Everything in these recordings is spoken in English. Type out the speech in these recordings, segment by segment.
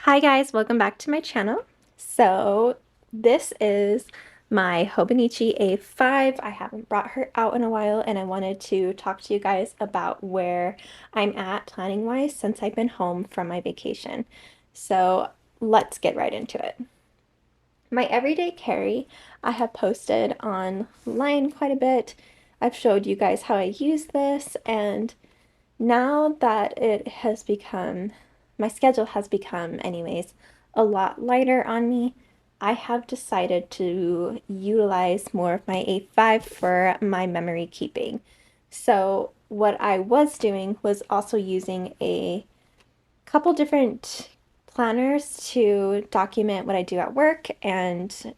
Hi guys, welcome back to my channel. So this is my Hobinichi A5. I haven't brought her out in a while and I wanted to talk to you guys about where I'm at planning wise since I've been home from my vacation. So let's get right into it. My everyday carry I have posted online quite a bit. I've showed you guys how I use this, and now that it has become, my schedule has become, anyways, a lot lighter on me, I have decided to utilize more of my A5 for my memory keeping. So, what I was doing was also using a couple different planners to document what I do at work, and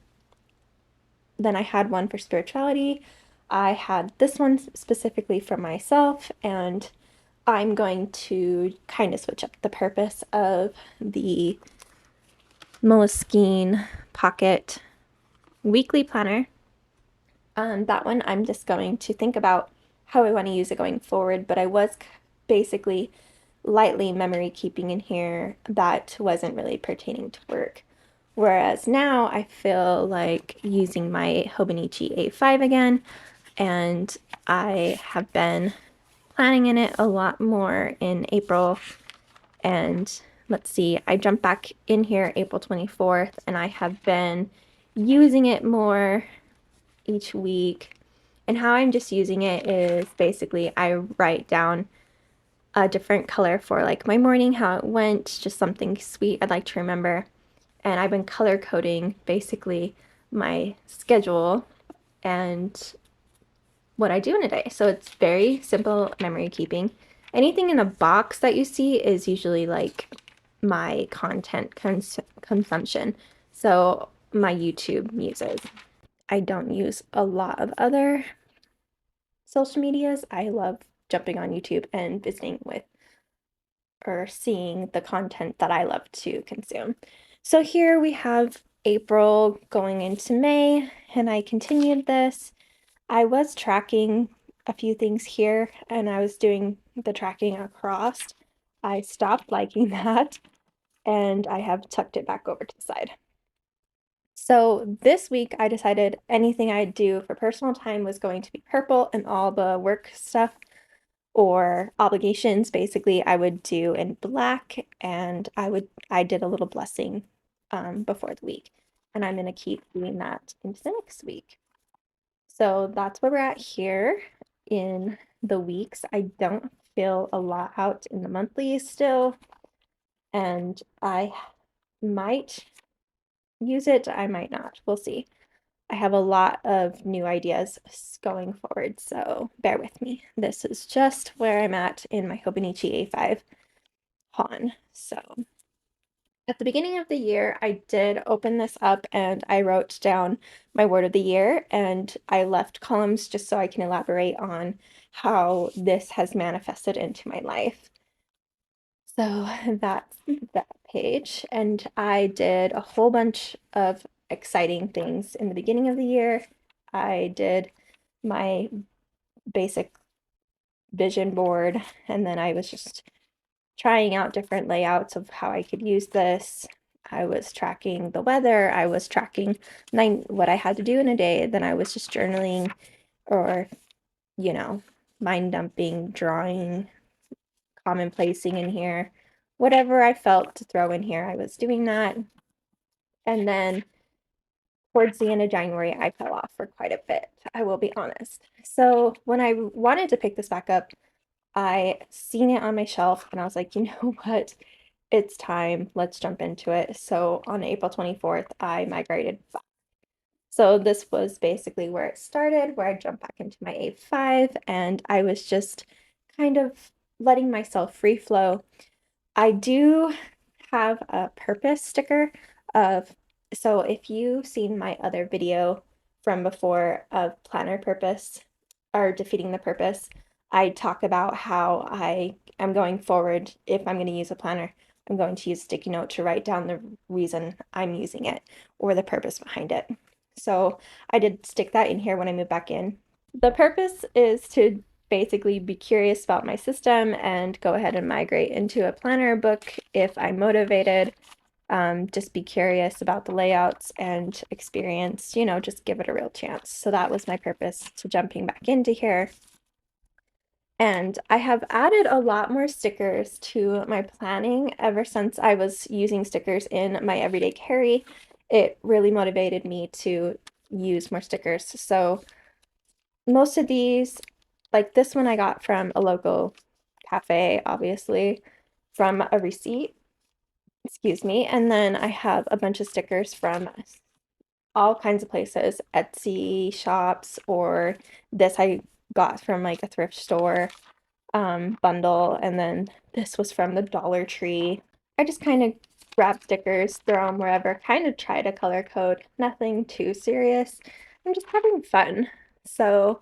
then I had one for spirituality. I had this one specifically for myself, and I'm going to kind of switch up the purpose of the Moleskine Pocket Weekly Planner. That one I'm just going to think about how I want to use it going forward, but I was basically lightly memory keeping in here that wasn't really pertaining to work. Whereas now I feel like using my Hobinichi A5 again, and I have been planning in it a lot more in April. And let's see, I jumped back in here April 24th, and I have been using it more each week. And how I'm just using it is basically I write down a different color for like my morning, how it went, just something sweet I'd like to remember. And I've been color coding basically my schedule and what I do in a day. So it's very simple memory keeping. Anything in a box that you see is usually like my content consumption. So my YouTube uses. I don't use a lot of other social medias. I love jumping on YouTube and visiting with or seeing the content that I love to consume. So here we have April going into May, and I continued this. I was tracking a few things here, and I was doing the tracking across. I stopped liking that, and I have tucked it back over to the side. So this week I decided anything I'd do for personal time was going to be purple, and all the work stuff or obligations basically I would do in black, and I did a little blessing before the week, and I'm gonna keep doing that into the next week. So that's where we're at here in the weeks. I don't fill a lot out in the monthlies still, and I might use it, I might not. We'll see. I have a lot of new ideas going forward, so bear with me. This is just where I'm at in my Hobinichi A5 Han. So at the beginning of the year, I did open this up and I wrote down my word of the year, and I left columns just so I can elaborate on how this has manifested into my life. So that's that page. And I did a whole bunch of exciting things in the beginning of the year. I did my basic vision board, and then I was just trying out different layouts of how I could use this. I was tracking the weather, I was tracking what I had to do in a day, then I was just journaling or, you know, mind dumping, drawing, commonplacing in here. Whatever I felt to throw in here, I was doing that. And then towards the end of January, I fell off for quite a bit, I will be honest. So when I wanted to pick this back up, I seen it on my shelf and I was like, you know what? It's time. Let's jump into it. So on April 24th, I migrated back. So this was basically where it started, where I jumped back into my A5, and I was just kind of letting myself free flow. I do have a purpose sticker of, so if you've seen my other video from before of planner purpose or defeating the purpose, I talk about how I am going forward. If I'm going to use a planner, I'm going to use a sticky note to write down the reason I'm using it or the purpose behind it. So I did stick that in here when I moved back in. The purpose is to basically be curious about my system and go ahead and migrate into a planner book if I'm motivated. just be curious about the layouts and experience, just give it a real chance. So that was my purpose to jumping back into here. And I have added a lot more stickers to my planning ever since I was using stickers in my everyday carry. It really motivated me to use more stickers. So most of these, like this one I got from a local cafe, obviously, from a receipt, excuse me. And then I have a bunch of stickers from all kinds of places, Etsy shops, or this I got from like a thrift store bundle, and then this was from the Dollar Tree. I just kind of grab stickers, throw them wherever, kind of try to color code, nothing too serious. I'm just having fun. So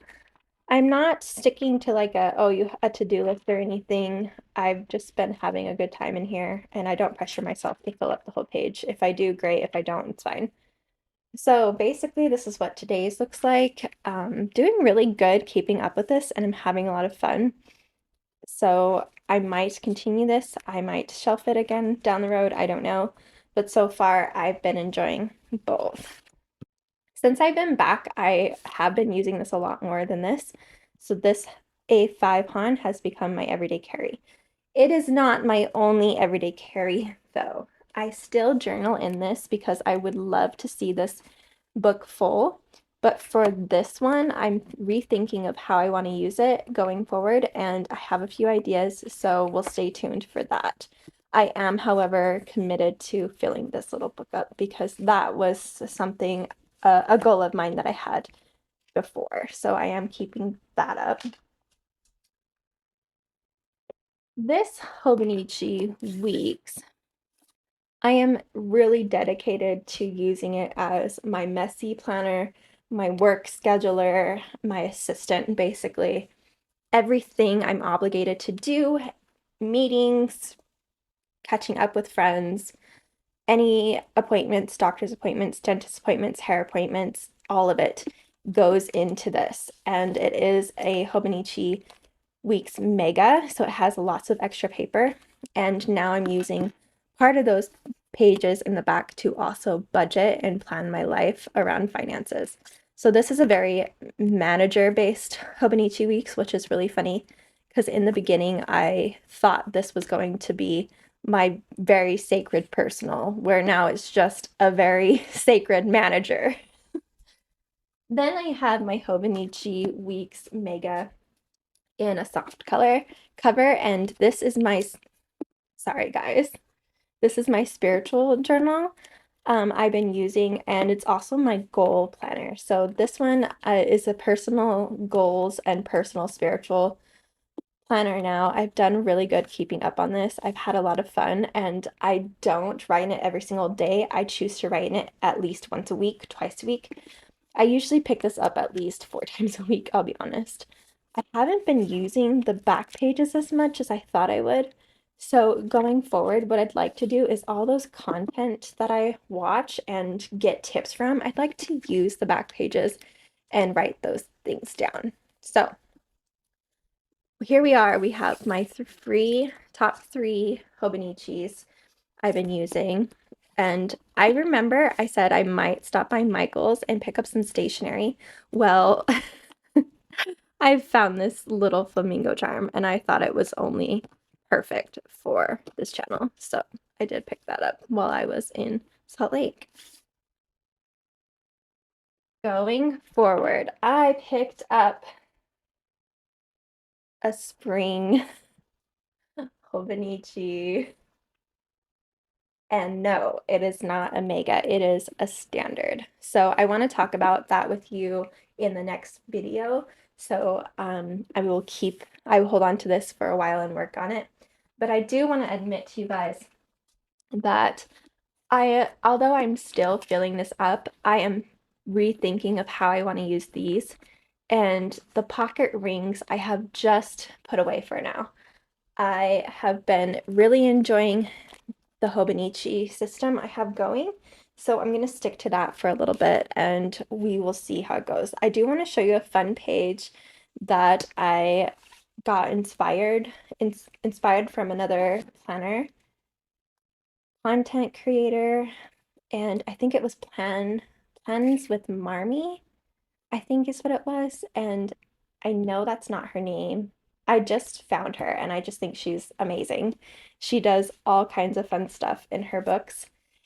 I'm not sticking to like a to-do list or anything. I've just been having a good time in here, and I don't pressure myself to fill up the whole page. If I do, great. If I don't, it's fine. So basically, this is what today's looks like. Doing really good keeping up with this, and I'm having a lot of fun. So I might continue this. I might shelf it again down the road. I don't know. But so far, I've been enjoying both. Since I've been back, I have been using this a lot more than this. So this A5 Han has become my everyday carry. It is not my only everyday carry, though. I still journal in this because I would love to see this book full. But for this one, I'm rethinking of how I want to use it going forward, and I have a few ideas, so we'll stay tuned for that. I am, however, committed to filling this little book up because that was something, a goal of mine that I had before. So I am keeping that up. This Hobinichi Weeks, I am really dedicated to using it as my messy planner, my work scheduler, my assistant, basically. Everything I'm obligated to do, meetings, catching up with friends, any appointments, doctor's appointments, dentist appointments, hair appointments, all of it goes into this. And it is a Hobinichi Weeks Mega, so it has lots of extra paper. And now I'm using part of those pages in the back to also budget and plan my life around finances. So this is a very manager-based Hobinichi Weeks, which is really funny because in the beginning I thought this was going to be my very sacred personal, where now it's just a very sacred manager. Then I had my Hobinichi Weeks Mega in a soft color cover, and this is my, sorry guys, this is my spiritual journal I've been using, and it's also my goal planner. So this one is a personal goals and personal spiritual planner now. I've done really good keeping up on this. I've had a lot of fun, and I don't write in it every single day. I choose to write in it at least once a week, twice a week. I usually pick this up at least 4 times a week, I'll be honest. I haven't been using the back pages as much as I thought I would. So going forward, what I'd like to do is all those content that I watch and get tips from, I'd like to use the back pages and write those things down. So here we are. We have my top three Hobinichis I've been using. And I remember I said I might stop by Michael's and pick up some stationery. Well, I found this little flamingo charm and I thought it was only perfect for this channel. So I did pick that up while I was in Salt Lake. Going forward, I picked up a spring Hobinichi. And no, it is not a mega, it is a standard. So I want to talk about that with you in the next video. So I will hold on to this for a while and work on it. But I do want to admit to you guys that although I'm still filling this up, I am rethinking of how I want to use these. And the pocket rings I have just put away for now. I have been really enjoying the Hobinichi system I have going. So I'm going to stick to that for a little bit and we will see how it goes. I do want to show you a fun page that I got inspired from another planner content creator, and I think it was Plans with Marmy, I think is what it was. And I know that's not her name. I just found her and I just think she's amazing. She does all kinds of fun stuff in her books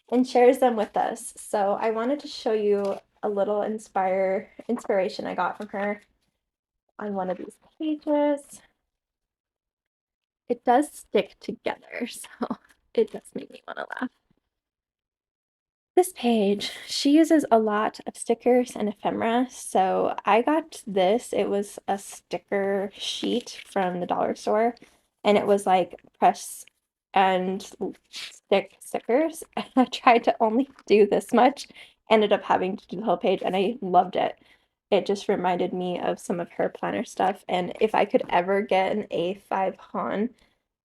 and shares them with us. So I wanted to show you a little inspiration I got from her on one of these pages. It does stick together, so it does make me want to laugh. This page, she uses a lot of stickers and ephemera. So I got this. It was a sticker sheet from the dollar store, and it was like press and stick stickers. I tried to only do this much, ended up having to do the whole page, and I loved it. It just reminded me of some of her planner stuff. And if I could ever get an A5 Han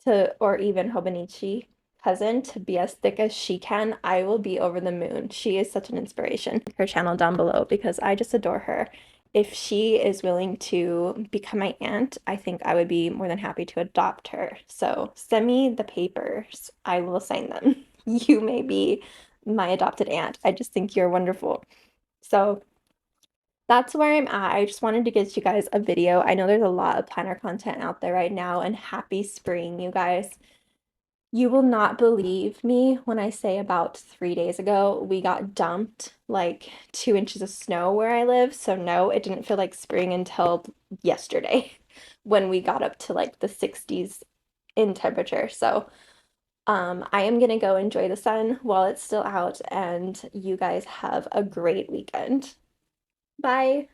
to, or even Hobinichi cousin to be as thick as she can, I will be over the moon. She is such an inspiration. Her channel down below because I just adore her. If she is willing to become my aunt, I think I would be more than happy to adopt her. So send me the papers. I will sign them. You may be my adopted aunt. I just think you're wonderful. So that's where I'm at. I just wanted to get you guys a video. I know there's a lot of planner content out there right now, and happy spring, you guys. You will not believe me when I say about 3 days ago, we got dumped like 2 inches of snow where I live. So, no, it didn't feel like spring until yesterday when we got up to like the 60s in temperature. So, I am gonna go enjoy the sun while it's still out, and you guys have a great weekend. Bye.